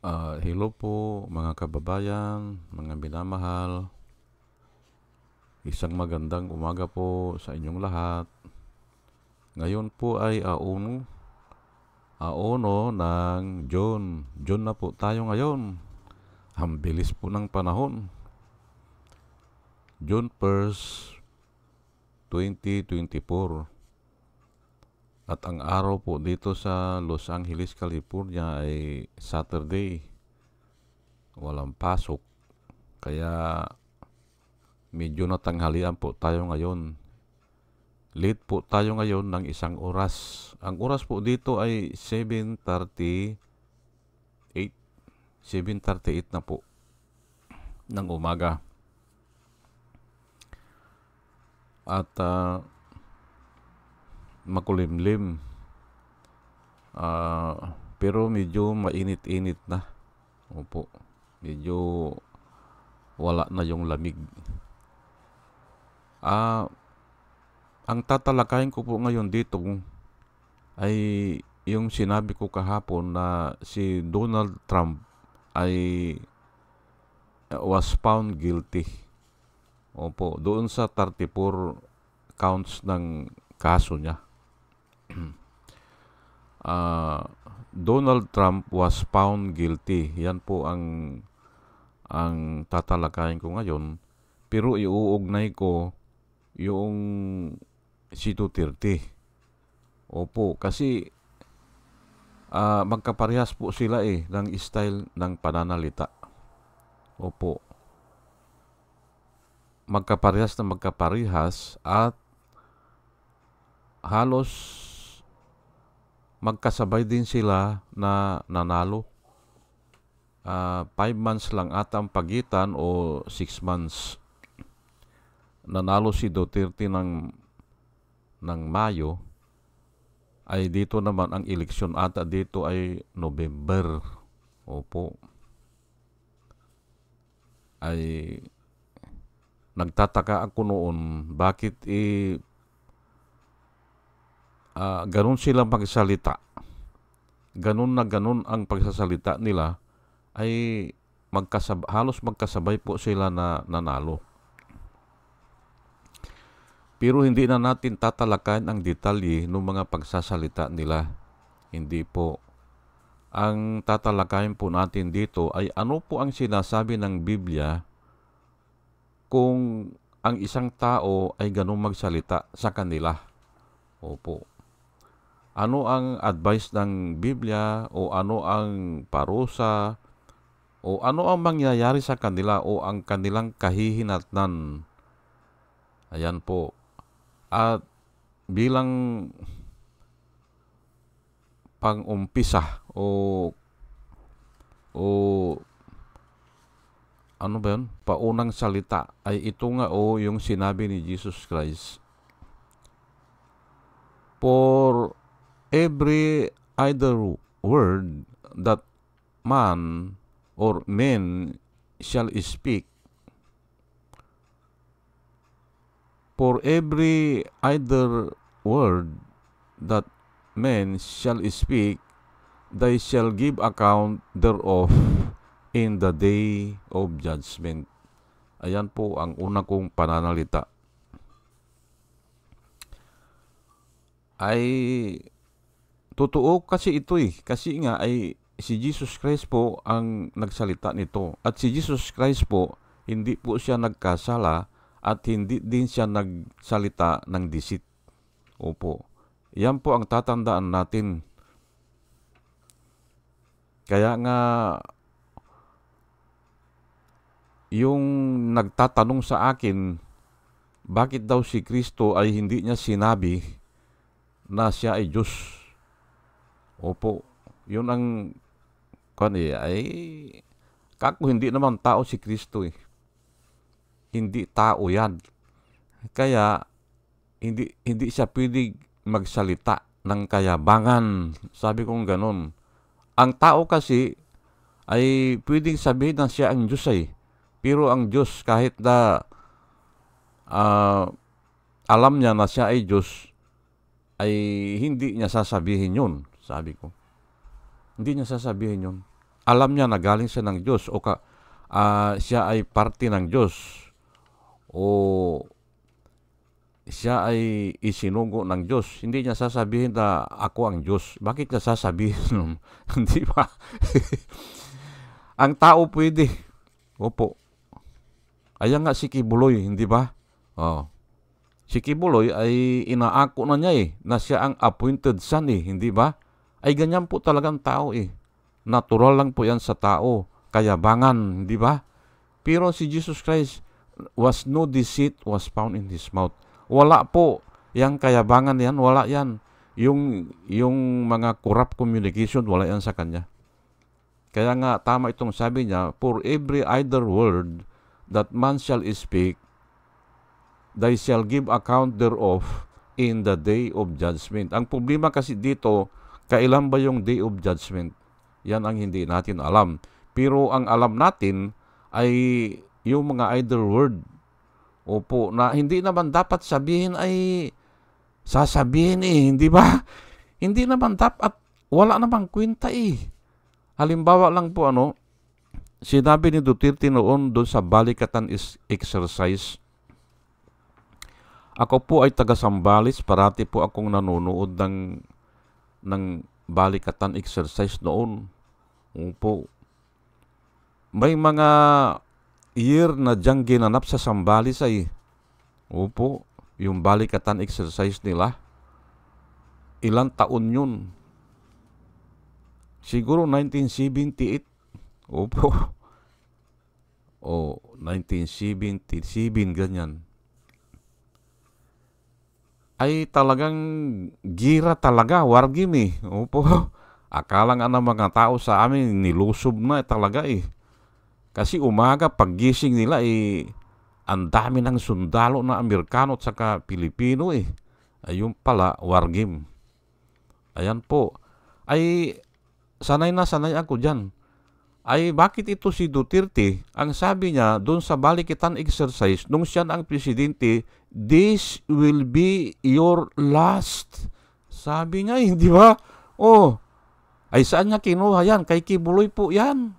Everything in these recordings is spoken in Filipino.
Hello po mga kababayan, mga minamahal. Isang magandang umaga po sa inyong lahat. Ngayon po ay auno ng June. June na po tayo ngayon. Ang bilis po ng panahon. June 1st, 2024. At ang araw po dito sa Los Angeles, California ay Saturday. Walang pasok. Kaya medyo natanghalian po tayo ngayon. Late po tayo ngayon ng 1 oras. Ang oras po dito ay 7:38. 7:38 na po ng umaga. At makulimlim. Pero medyo mainit-init na. Opo. Medyo wala na yung lamig. Ang tatalakayin ko po ngayon dito ay yung sinabi ko kahapon na si Donald Trump ay was found guilty. Opo, doon sa 34 counts ng kaso niya. Donald Trump was found guilty. Yan po ang tatalakayin ko ngayon. Pero iuugnay ko yung si Duterte. Opo, kasi magkaparehas po sila ng style ng pananalita. Opo. Magkaparehas at halos magkasabay din sila na nanalo. 5 months lang ata ang pagitan o 6 months. Nanalo si Duterte ng Mayo. Ay dito naman ang eleksyon ata dito ay November. Opo. Ay nagtataka ako noon bakit ganun sila magsalita. Ganun na ganun ang pagsasalita nila ay halos magkasabay po sila na nanalo. Pero hindi na natin tatalakayin ang detalye ng mga pagsasalita nila. Hindi po. Ang tatalakayin po natin dito ay ano po ang sinasabi ng Biblia kung ang isang tao ay ganun magsalita sa kanila. Opo. Ano ang advice ng Biblia o ano ang parusa o ano ang mangyayari sa kanila o ang kanilang kahihinatnan. Ayan po. At bilang pang-umpisa o ano ba yun? Paunang salita ay ito nga yung sinabi ni Jesus Christ. For every idle word that man or men shall speak, for every idle word that men shall speak, they shall give account thereof in the day of judgment. Ayan po ang una kong pananalita. Ay totoo kasi ito Kasi nga ay si Jesus Christ po ang nagsalita nito. At si Jesus Christ po, hindi po siya nagkasala at hindi din siya nagsalita ng deceit. Opo. Yan po ang tatandaan natin. Kaya nga, yung nagtatanong sa akin, bakit daw si Kristo ay hindi niya sinabi na siya ay Diyos? Opo. Yun ang kako hindi naman tao si Kristo Hindi tao yan. Kaya, hindi siya pwedeng magsalita ng kayabangan. Sabi kong ganun. Ang tao kasi ay pwedeng sabihin na siya ang Diyos Pero ang Diyos kahit na alam niya na siya ay Diyos, ay hindi niya sasabihin yun. Sabi ko. Hindi niya sasabihin yun. alam niya na galing siya ng Diyos o siya ay parte ng Diyos o siya ay isinugo ng Diyos, hindi niya sasabihin na ako ang Diyos. Bakit niya sasabihin? Hindi ba? Ang tao pwede. Opo. Ayan nga si Kibuloy, hindi ba? Oh. Si Kibuloy ay inaako na niya na siya ang appointed son hindi ba? Ay ganyan po talagang tao Natural lang po yan sa tao. Kayabangan, hindi ba? Pero si Jesus Christ was no deceit was found in his mouth. Wala po yang kayabangan yan, wala yan. Yung mga corrupt communication, wala yan sa kanya. Kaya nga tama itong sabi niya, for every idle word that man shall speak, they shall give account thereof in the day of judgment. Ang problema kasi dito, kailan ba yung day of judgment? Yan ang hindi natin alam. Pero ang alam natin ay yung mga idle word. Opo, na hindi naman dapat sabihin ay sasabihin hindi ba? Hindi naman dapat, wala namang kwenta Halimbawa lang po sinabi ni Duterte noon doon sa balikatan exercise. Ako po ay taga Sambales, parati po akong nanonood ng balikatan exercise noon. Opo. May mga year na diyang ginanap sa Sambales opo, yung balikatan exercise nila. Ilang taon yun? Siguro 1978. Opo. O, 1977, ganyan. Ay talagang gira talaga, wargim Opo. Akala nga ng mga tao sa amin, nilusob na talaga Kasi umaga, paggising nila ang dami ng sundalo na Amerikano at saka Pilipino Ayun pala, wargim. Ayan po. Ay, sanay na sanay ako dyan. Ay, bakit ito si Duterte? Ang sabi niya, doon sa balikitan exercise, nung siya ang presidente, this will be your last. Sabi niya di ba? Oh, ay saan niya kinuha yan? Kay Kibuloy po yan.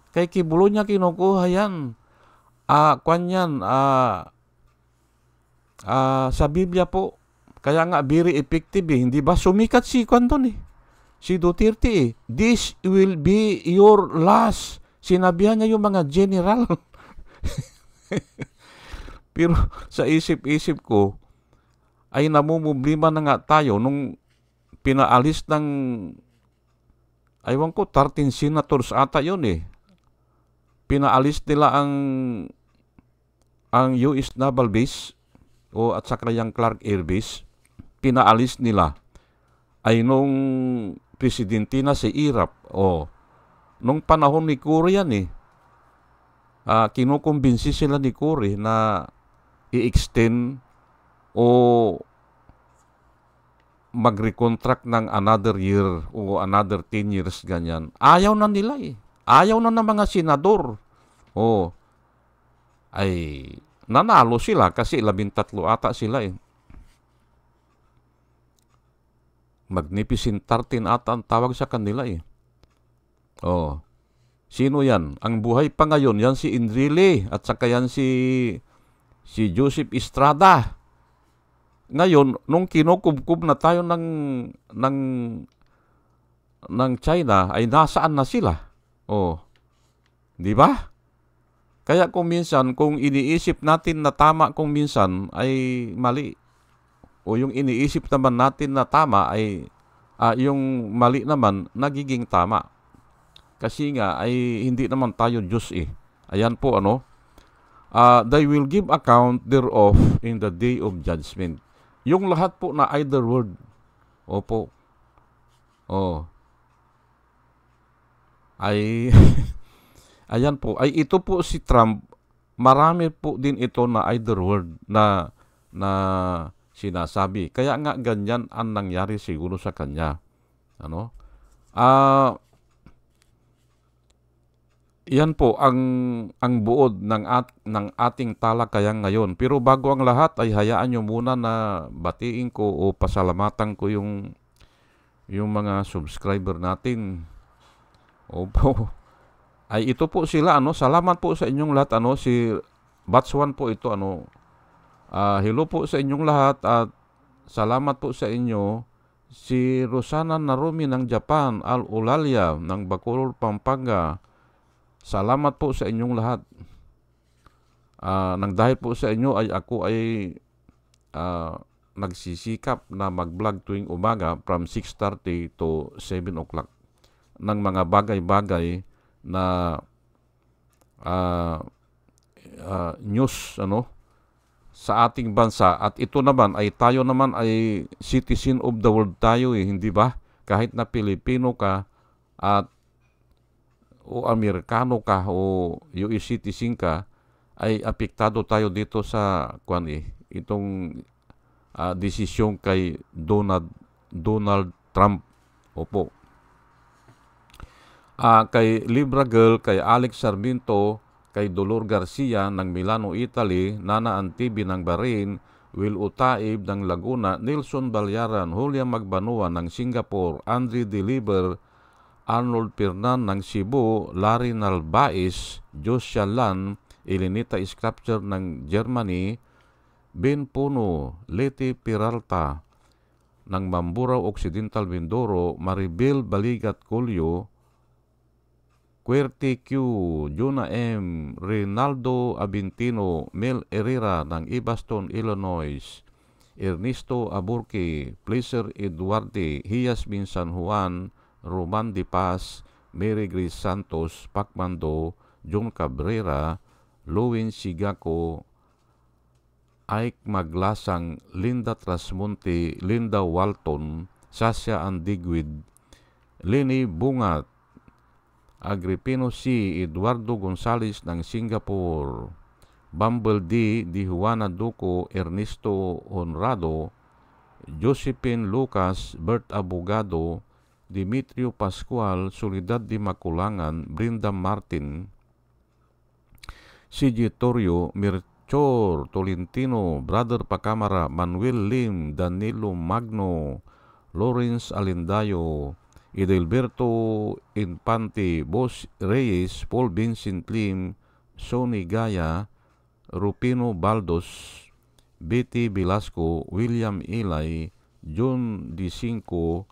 Kay Kibuloy niya kinukuha yan. Kwan yan, sa Biblia po. Kaya nga, very effective hindi ba? Sumikat si Kwan doon si Duterte This will be your last. Sinabihan niya yung mga general. Pero sa isip-isip ko, ay namumblima na nga tayo nung pinaalis ng, aywan ko, 13 senators ata yun Pinaalis nila ang US Naval Base at saka yung Clark Air Base. Pinaalis nila ay nung presidente na si Irap nung panahon ni Cory yan kinukumbinsi sila ni Cory na i-extend o mag-recontract ng another year o another 10 years ganyan. Ayaw na nila Ayaw na ng mga senador. Ay nanalo sila kasi 13 ata sila Magnificent 13 ata ang tawag sa kanila Sino yan? Ang buhay pa ngayon, yan si Enrile at saka yan si Joseph Estrada. Ngayon, nung kinukubkub na tayo ng China, ay nasaan na sila? Di ba? Kaya kung minsan, kung iniisip natin na tama kung minsan, ay mali. O yung iniisip naman natin na tama ay yung mali naman nagiging tama. Kasi nga ay hindi naman tayo Diyos Ayan po they will give account thereof in the day of judgment. Yung lahat po na either word. Opo. Ay ayan po. Ay ito po si Trump, marami po din ito na either word na sinasabi. Kaya nga ganyan ang nangyari siguro sa kanya. Yan po ang buod ng ating talakayan ngayon. Pero bago ang lahat ay hayaan nyo muna na batiin ko o pasalamatan ko yung mga subscriber natin. Opo. Ay ito po sila salamat po sa inyong lahat si batch 1 po ito hello po sa inyong lahat at salamat po sa inyo. Si Rosana Narumi ng Japan, Al Ulalia ng Bacolod, Pampanga. Salamat po sa inyong lahat. Nang dahil po sa inyo ay ako ay nagsisikap na mag-vlog tuwing umaga from 6:30 to 7 o'clock ng mga bagay-bagay na news sa ating bansa, at ito naman ay tayo naman ay citizen of the world tayo hindi ba? Kahit na Pilipino ka at o Amerikano ka o US citizen ka, ay apektado tayo dito sa itong desisyon kay Donald Trump. Opo. Kay Libra Girl, kay Alex Sarmiento, kay Dolor Garcia ng Milano, Italy, Nana Antibi ng Bahrain, Will Utaib ng Laguna, Nelson Balyaran, Julia Magbanua ng Singapore, Andre Deliver, Arnold Pernan ng Cebu, Larry Nalbais, Josia Lan, Elenita Sculpture ng Germany, Ben Puno, Leti Peralta ng Mamburao Occidental, Mindoro, Maribel Baligat Colio, Querte Q, Juna M, Rinaldo Abintino, Mel Herrera ng Ibaston, Illinois, Ernesto Aburque, Pleasure Eduarde, Hiasmin San Juan, Roman De Paz, Mary Grace Santos, Pacmando, John Cabrera, Lowin Sigako, Ike Maglasang, Linda Trasmonte, Linda Walton, Sasha Andigwid, Lenny Bungat, Agripino C. Eduardo Gonzales ng Singapore, Bumble D. Di Juana Duco, Ernesto Honrado, Josephine Lucas, Bert Abogado, Dimitrio Pascual, Soledad Di Maculangan, Brinda Martin, CJ Torrio, Mirchor Tolentino, Brother Pacamara, Manuel Lim, Danilo Magno, Lawrence Alindayo, Edelberto Infante, Boss Reyes, Paul Vincent Lim, Sonny Gaya, Rupino Baldos, Betty Velasco, William Ilay, John D. Cinco,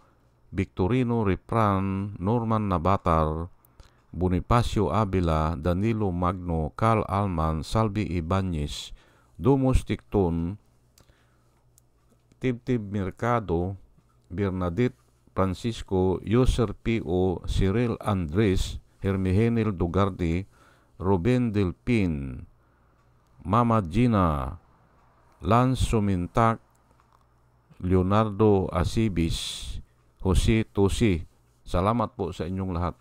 Victorino Repran, Norman Nabatar, Bonifacio Avila, Danilo Magno, Carl Alman, Salvi Ibanez, Domos Ticton, Tibtib Mercado, Bernadette Francisco, Yoser P.O., Cyril Andres, Hermihenil Dugardi, Ruben Delpin, Mama Gina, Lance Sumintak, Leonardo Asibis, Jose Tosi. Salamat po sa inyong lahat.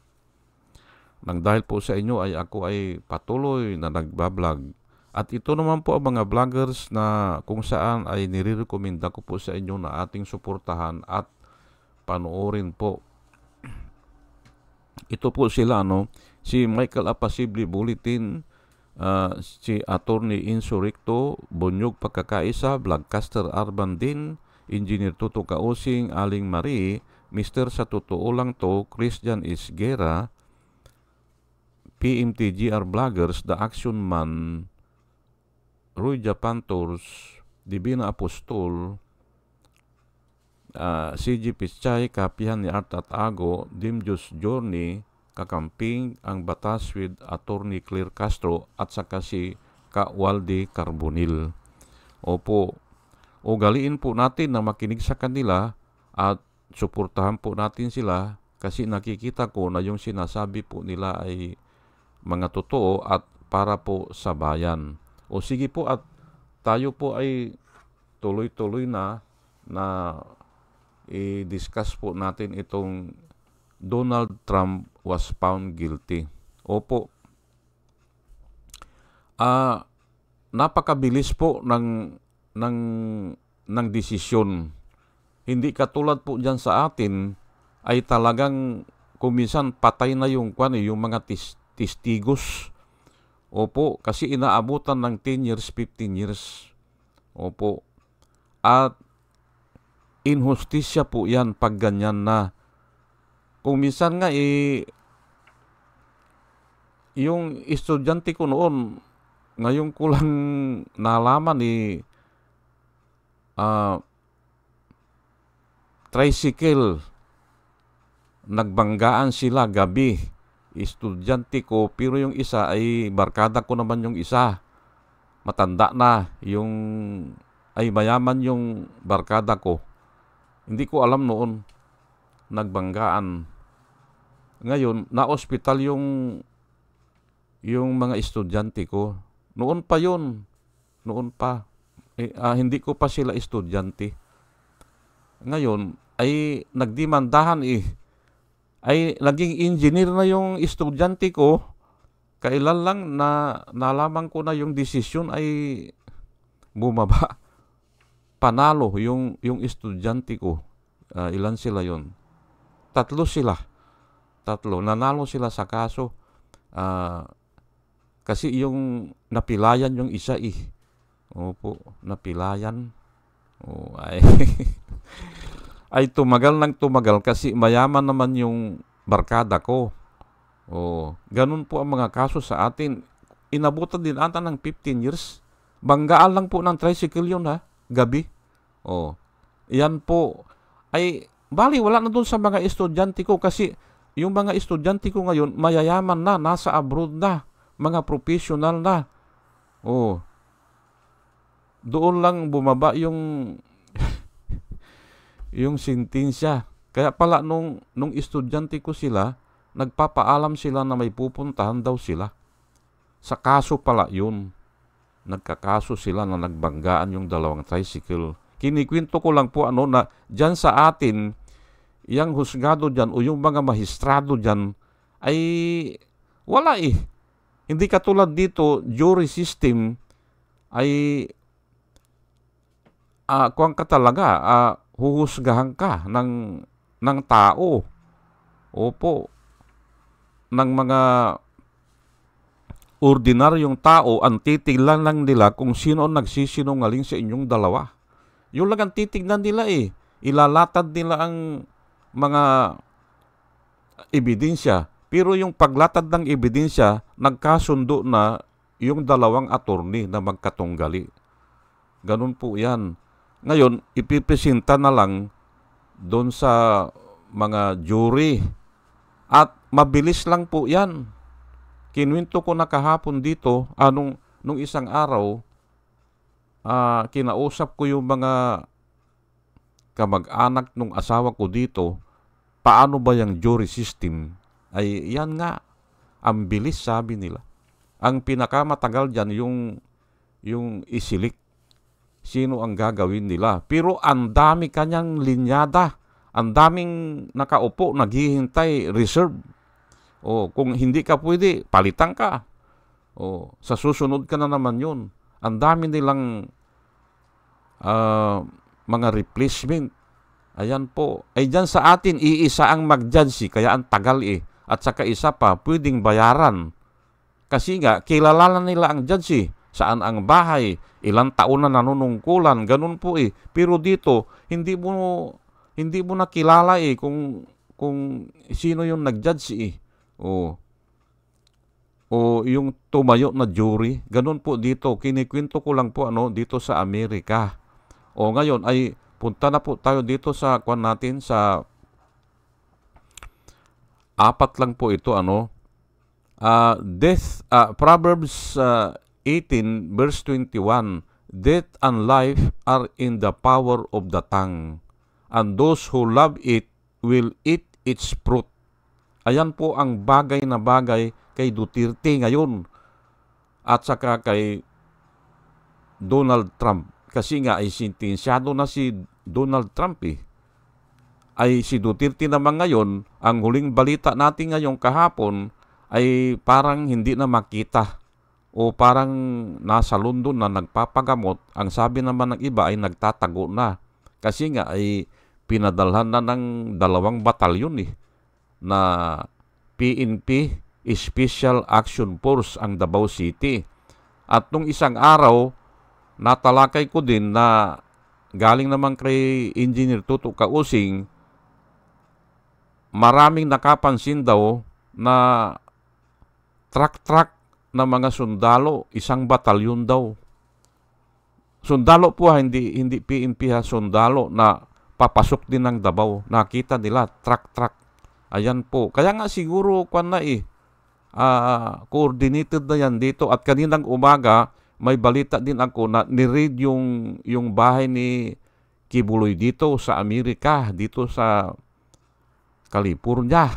Nang dahil po sa inyo ay ako ay patuloy na nagbablog. At ito naman po ang mga vloggers na kung saan ay nire-recommenda ko po sa inyo na ating suportahan at panoorin po. Ito po sila si Michael Apasible Bulletin, si Attorney Insurrecto, Bonyog Pagkakaisa, Vlogcaster Arban din, Engineer Tuto Kausing, Aling Marie, Mr. Sa Totoo Lang To, Christian Isguera, PMTGR Vloggers, The Action Man, Roy Japantors, Divina Apostol, CG Pichay, Kapihan ni Art at Ago, Dimjus Journey, Kakamping, Ang Batas with Attorney Claire Castro, at saka si Waldi Carbonil. Opo, ugaliin po natin na makinig sa kanila at suportahan po natin sila kasi nakikita ko na yung sinasabi po nila ay mga totoo at para po sa bayan. O sige po, at tayo po ay tuloy-tuloy na i-discuss po natin itong Donald Trump was found guilty. Opo. Napakabilis po ng desisyon. Hindi katulad po diyan sa atin ay talagang kuminsan patay na yung mga testigos. Opo, kasi inaabutan ng 10 years, 15 years. Opo. At inhustisya po yan pag ganyan na. Kung minsan nga yung estudyante ko noon, ngayon ko lang nalaman ah, tricycle, nagbanggaan sila gabi. Estudyante ko, pero yung isa ay barkada ko naman yung isa. Matanda na, ay mayaman yung barkada ko. Hindi ko alam noon, nagbanggaan. Ngayon, na-ospital yung mga estudyante ko. Noon pa yun. Noon pa. Hindi ko pa sila estudyante. Ngayon, ay nagdimandahan ay naging engineer na yung estudyante ko. Kailan lang na nalaman ko na yung desisyon ay bumaba. Panalo yung estudyante ko. Ilan sila yon? Tatlo sila. Nanalo sila sa kaso. Kasi yung napilayan yung isa Opo, napilayan. Ay, ay tumagal kasi mayaman naman yung barkada ko. Ganun po ang mga kaso sa atin. Inabutan din ata ng 15 years. Banggaan lang po ng tricycle yun gabi. Yan po. Ay, bali wala na dun sa mga estudyante ko kasi yung mga estudyante ko ngayon mayayaman na, nasa abroad na, mga professional na. Doon lang bumaba yung yung sentensya. Kaya pala nung estudyante ko sila, nagpapaalam sila na may pupuntahan daw sila. Sa kaso pala yun. Nagkakaso sila na nagbanggaan yung dalawang tricycle. Kinikwento ko lang po na dyan sa atin, yung husgado dyan o yung mga mahistrado dyan ay wala Hindi katulad dito, jury system ay kuwang ka talaga, huhusgahan ka ng tao. Opo, ng mga ordinaryong tao, ang titignan lang nila kung sino ang nagsisinungaling sa inyong dalawa. Yun lang ang titignan nila Ilalatad nila ang mga ebidensya. Pero yung paglatad ng ebidensya, nagkasundo na yung dalawang attorney na magkatunggali. Ganun po yan. Ngayon, ipipresenta na lang doon sa mga jury. At mabilis lang po yan. Kinuwento ko na kahapon dito, nung isang araw, kinausap ko yung mga kamag-anak nung asawa ko dito, paano ba yung jury system? Ay, yan nga, ang bilis sabi nila. Ang pinakamatagal dyan, yung isilik. Sino ang gagawin nila? Pero ang dami kanyang linyada. Ang daming nakaupo, naghihintay, reserve. Kung hindi ka pwede, palitan ka. Sa susunod ka na naman yun. Ang dami nilang mga replacement. Ayan po. Ay dyan sa atin, iisa ang mag-judge kaya ang tagal At saka isa pa, pwedeng bayaran. Kasi nga, kilala nila ang judge Saan ang bahay, ilang taon na nanunungkulan, ganun po Pero dito, hindi mo nakilala kung sino yung nag-judge O yung tumayo na jury, ganun po dito. Kinikwento ko lang po dito sa Amerika. Ngayon ay punta na po tayo dito sa natin sa apat lang po ito Proverbs 18 verse 21, death and life are in the power of the tongue, and those who love it will eat its fruit. Ayan po ang bagay na bagay kay Duterte ngayon at saka kay Donald Trump. Kasi nga ay sentensyado na si Donald Trump Ay si Duterte naman ngayon, ang huling balita natin ngayong kahapon ay parang hindi na makita o parang nasa London na nagpapagamot. Ang sabi naman ng iba ay nagtatago na. Kasi nga ay pinadalhan na ng 2 batalyon na PNP, Special Action Force ang Davao City. At nung isang araw, natalakay ko din na galing naman kay Engineer Tuto Kausing, maraming nakapansin daw na truck na mga sundalo, isang batalyon daw. Sundalo po hindi PNP ha, sundalo na papasok din ng Davao. Nakita nila, truck. Ayan po. Kaya nga siguro, coordinated na yan dito. At kaninang umaga, may balita din ako na ni-raid yung bahay ni Kibuloy dito sa Amerika, dito sa California.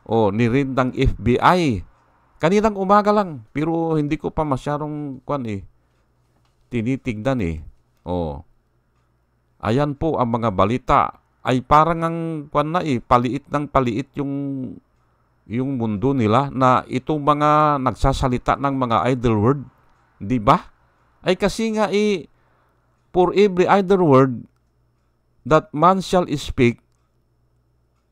O, ni-raid ng FBI. Kaninang umaga lang. Pero hindi ko pa masyadong tinitignan eh. O, ayan po ang mga balita. Ay parang ang paliit ng paliit yung mundo nila na itong mga nagsasalita ng mga idle word. Di ba? Ay kasi nga for every idle word that man shall speak,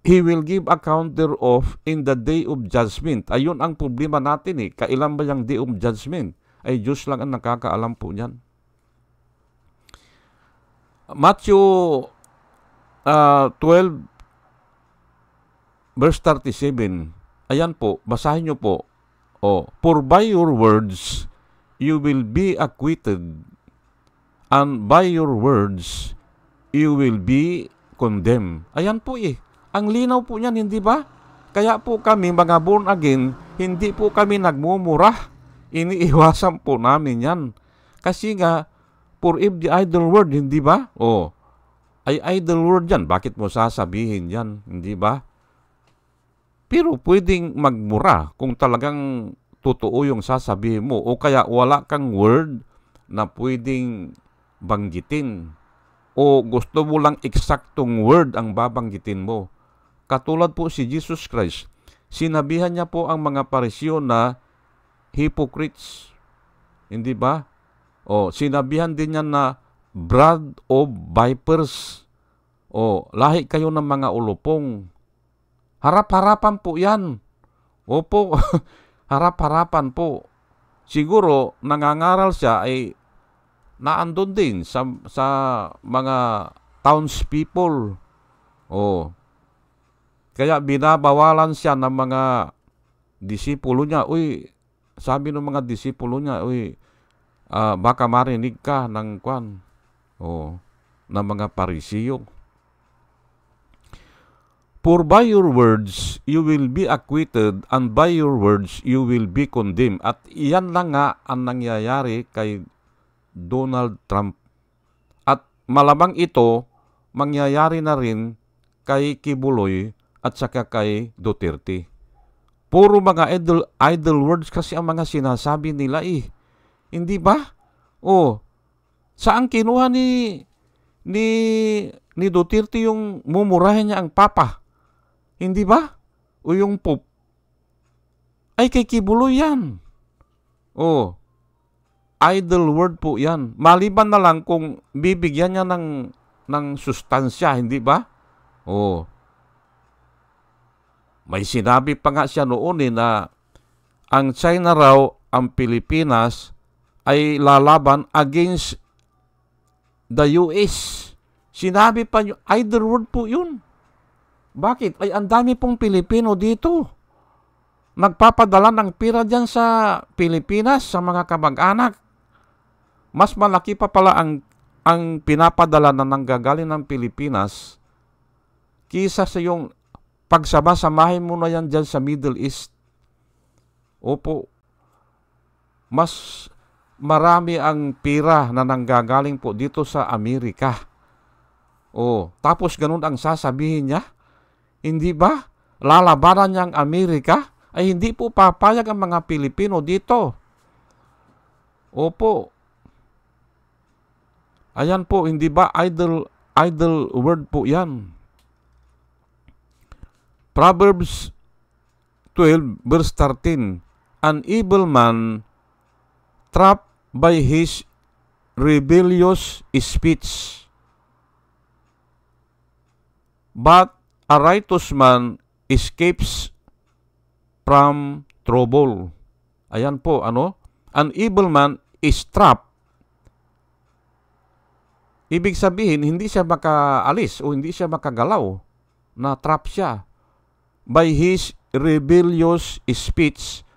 he will give account thereof in the day of judgment. Ayun ang problema natin eh. Kailan ba yung day of judgment? Ay Diyos lang ang nakakaalam po niyan. Matthew 12 verse 37. Ayan po, basahin nyo po. For by your words you will be acquitted, and by your words you will be condemned. Ayan po eh. Ang linaw po niyan, hindi ba? Kaya po kami, mga born again, hindi po kami nagmumura. Iniiwasan po namin yan. Kasi nga, for if the idle word, hindi ba? Ay idle word yan. Bakit mo sasabihin yan? Hindi ba? Pero pwedeng magmura kung talagang totoo yung sasabihin mo. O kaya wala kang word na pwedeng banggitin. O gusto mo lang eksaktong word ang babanggitin mo. Katulad po si Jesus Christ, sinabihan niya po ang mga Pariseo na hypocrites. Hindi ba? Sinabihan din niya na brood of vipers. Lahi kayo ng mga ulupong. Harap-harapan po yan. Opo, harap-harapan po. Siguro, nangangaral siya ay naandun din sa mga townspeople. Kaya binabawalan siya ng mga disipulo niya. Sabi ng mga disipulo niya, baka marinig ka ng ng mga Pariseo. For by your words you will be acquitted, and by your words you will be condemned. At iyan lang nga ang nangyayari kay Donald Trump. At malamang ito mangyayari na rin kay Kibuloy at saka kay Duterte. Puro mga idle words kasi ang mga sinasabi nila eh. Hindi ba? Saan kinuha ni Duterte yung mumurahin niya ang Papa? Hindi ba? O yung Pope? Ay kay Kibuloy yan. Idle word po yan. Maliban na lang kung bibigyan niya ng sustansya, hindi ba? May sinabi pa nga siya noon na ang China raw, ang Pilipinas ay lalaban against the US. Sinabi pa yung idle word po yun. Bakit? Ay ang dami pong Pilipino dito. Nagpapadala ng pira dyan sa Pilipinas, sa mga kamag-anak. Mas malaki pa pala ang pinapadala na nanggagaling ng Pilipinas kisa sa yung pagsama-samahin mo na yan dyan sa Middle East. Opo. Mas marami ang pira na nanggagaling po dito sa Amerika. Tapos ganun ang sasabihin niya. Hindi ba? Lalabanan niya ang Amerika? Ay hindi po papayag ang mga Pilipino dito. Opo. Ayan po, hindi ba idle word po yan? Proverbs 12 verse 13. An evil man trapped by his rebellious speech, but a righteous man escapes from trouble. Ayan po, An evil man is trapped. Ibig sabihin, hindi siya makaalis o hindi siya makagalaw. Na-trap siya by his rebellious speech,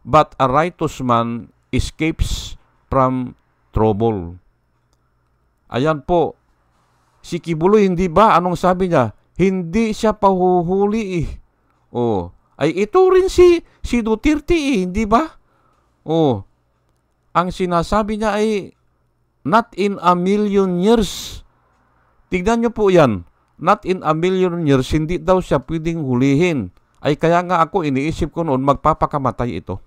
but a righteous man escapes from trouble. Ayan po, si Kibuloy, hindi ba? Anong sabi niya? Hindi siya pahuhuli eh. Oh, ay ito rin si Duterte eh, hindi ba? Oh, ang sinasabi niya ay not in a million years. Tignan niyo po yan. Not in a million years, hindi daw siya pwedeng hulihin. Ay kaya nga ako iniisip ko noon, magpapakamatay ito.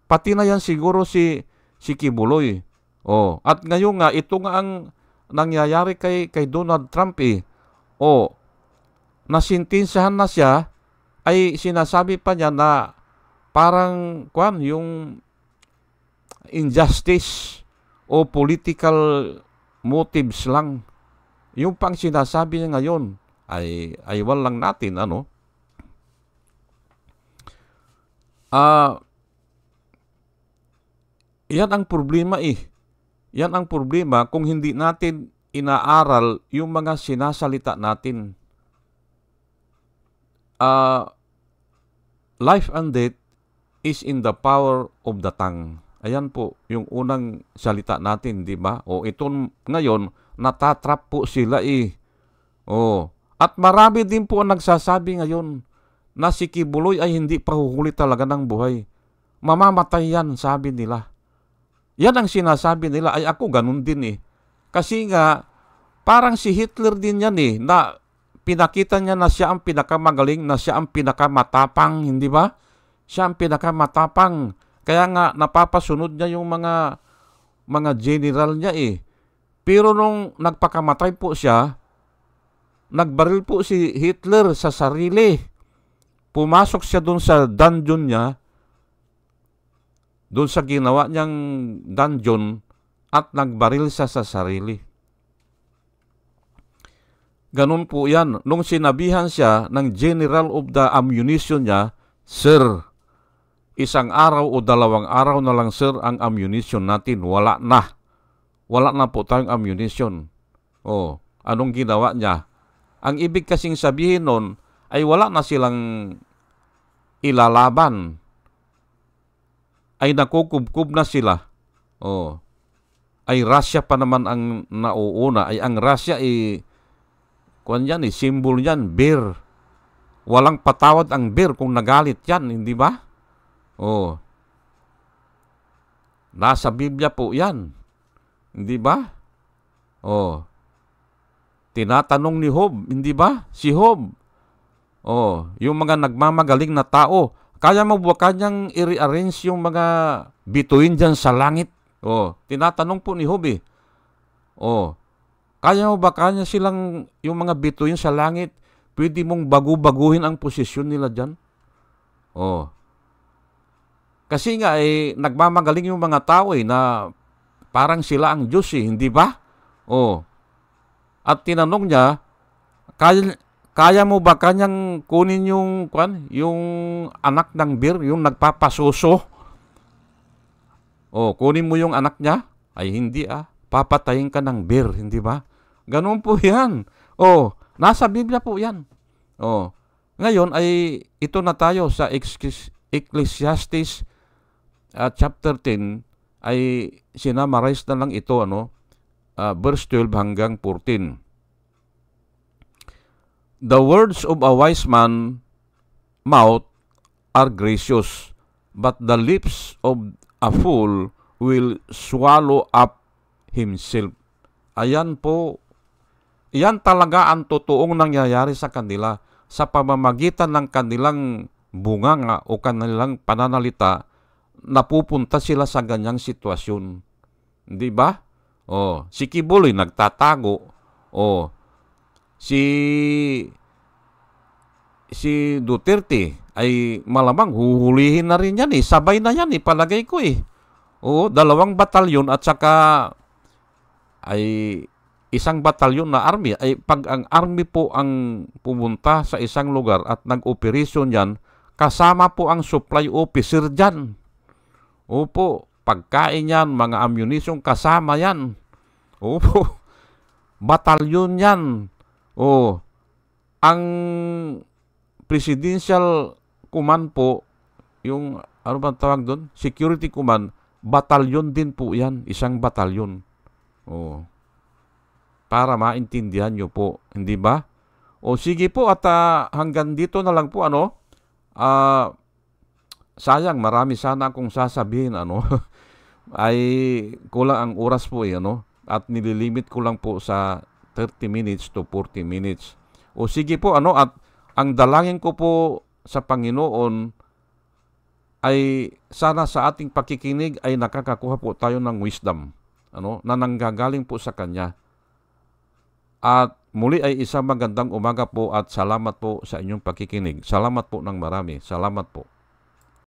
Pati na yan siguro si Kibuloy. Oh, at ngayon nga, ito nga ang nangyayari kay Donald Trump eh. Oh, nasintinsahan na siya, ay sinasabi pa niya na parang yung injustice o political motives lang. Yung pang sinasabi niya ngayon ay walang natin yan ang problema eh. Yan ang problema kung hindi natin inaaral yung mga sinasalita natin. Life and death is in the power of the tongue. Ayan po, yung unang salita natin, di ba? O ito ngayon, natatrap po sila eh. O, at marami din po ang nagsasabi ngayon na si Kibuloy ay hindi pahuhuli talaga ng buhay. Mamamatay yan, sabi nila. Yan ang sinasabi nila. Ay ako ganun din eh. Kasi nga, parang si Hitler din yan eh, na pinakita niya na siya ang pinakamagaling, na siya ang pinakamatapang, hindi ba? Siya ang pinakamatapang. Kaya nga napapasunod niya yung mga general niya eh. Pero nung nagpakamatay po siya, nagbaril po si Hitler sa sarili. Pumasok siya doon sa dungeon niya, doon sa ginawa niyang dungeon, at nagbaril siya sa sarili. Ganun po yan. Nung sinabihan siya ng general of the ammunition niya, Sir, 1 araw o 2 araw na lang sir ang ammunition natin. Wala na. Wala na po tayong ammunition. Oh, anong ginawa niya? Ang ibig kasing sabihin nun ay wala na silang ilalaban. Ay nakukubkub na sila. Oh. Ay Russia pa naman ang nauuna. Ay ang Russia yan symbol yan, bear. Walang patawad ang bear kung nagalit yan, hindi ba? Oh. Nasa Biblia po yan. Hindi ba? Oh. Tinatanong ni Job, hindi ba? Si Job. Oh, yung mga nagmamagaling na tao, kaya mo ba kanyang i-rearrange yung mga bituin dyan sa langit? Oh, tinatanong po ni Job eh. Oh. Kaya mo ba kanya silang yung mga bituin sa langit? Pwede mong baguhin ang posisyon nila dyan? Oh. Kasi nga nagmamagaling yung mga tao na parang sila ang Diyos hindi ba? Oh. At tinanong niya, kaya mo ba kanyang kunin yung anak ng bear, yung nagpapasuso? Oh, kunin mo yung anak niya? Ay hindi papatayin ka ng bear, hindi ba? Ganun po yan. Oh, nasa Biblia po yan. Oh. Ngayon ay ito na tayo sa Ecclesiastes chapter 10 ay sinamarize na lang ito verse 12 hanggang 14. The words of a wise man mouth are gracious, but the lips of a fool will swallow up himself. Ayan po, yan talaga ang totoong nangyayari sa kanila sa pamamagitan ng kanilang bunganga o kanilang pananalita. Napupunta sila sa ganyang sitwasyon. Di ba? Oh, si Kibuloy nagtatago. Oh, si Duterte ay malamang huhulihin na rin yan Sabay na yan palagay ko Oh, 2 batalyon at saka ay 1 batalyon na army. Ay pag ang army po ang pumunta sa isang lugar at nag-operasyon yan, kasama po ang supply officer dyan. Opo, pagkain yan, mga ammunition, kasama yan. Opo, batalyon yan. Oh, ang presidential command po, yung ano bang tawag doon? Security command, batalyon din po yan, isang batalyon. Oh, para maintindihan nyo po, hindi ba? O sige po at hanggang dito na lang po ano. Sayang, marami sana akong sasabihin ano. Ay kulang ang oras po ano. At nililimit ko lang po sa 30 minutes to 40 minutes. O sige po ano, at ang dalangin ko po sa Panginoon ay sana sa ating pakikinig ay nakakakuha po tayo ng wisdom ano, na nanggagaling po sa Kanya. At muli ay isang magandang umaga po at salamat po sa inyong pakikinig. Salamat po ng marami. Salamat po.